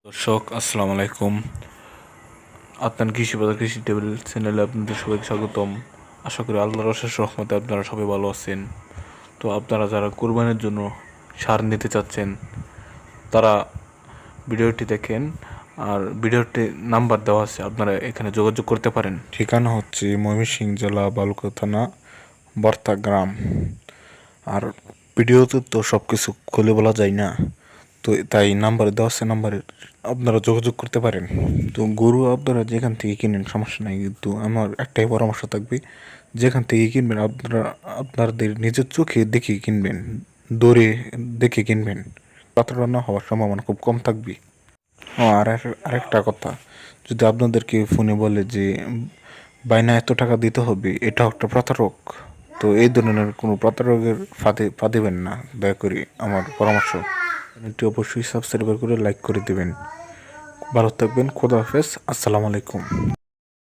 দর্শক আসসালামু আলাইকুম। আপনার কৃষি বাজার কৃষি টেবিল চ্যানেলে আপনাদের সবাইকে স্বাগতম। আশা করি আল্লাহর অশেষ রহমতে আপনারা সবাই ভালো আছেন। তো আপনারা যারা কোরবানির জন্য সার নিতে চাচ্ছেন তারা ভিডিওটি দেখেন, আর ভিডিওটি নাম্বার দেওয়া আছে, আপনারা এখানে যোগাযোগ করতে পারেন। ঠিকানা হচ্ছে ময়মনসিংহ জেলা বালুকা থানা বর্তা গ্রাম। আর ভিডিওতে তো সব কিছু খুলে বলা যায় না, তো তাই নাম্বার দেওয়া আছে, নাম্বারে আপনারা যোগাযোগ করতে পারেন। তো গরু আপনারা যেখান থেকে কিনেন সমস্যা নাই, কিন্তু আমার একটাই পরামর্শ থাকবে, যেখান থেকে কিনবেন আপনারা আপনাদের নিজের চোখে দেখে কিনবেন, দৌড়ে দেখে কিনবেন, প্রতারণা হওয়ার সম্ভাবনা খুব কম থাকবে। আরেকটা কথা, যদি আপনাদেরকে ফোনে বলে যে বাইনা এত টাকা দিতে হবে, এটাও একটা প্রতারক। তো এই ধরনের কোনো প্রতারকের ফাঁদে পা দেবেন না, দয়া করে আমার পরামর্শ। চ্যানেলটি অবশ্যই সাবস্ক্রাইব করে লাইক করে দেবেন। ভালো থাকবেন, খোদা হাফেজ, আসসালামু আলাইকুম।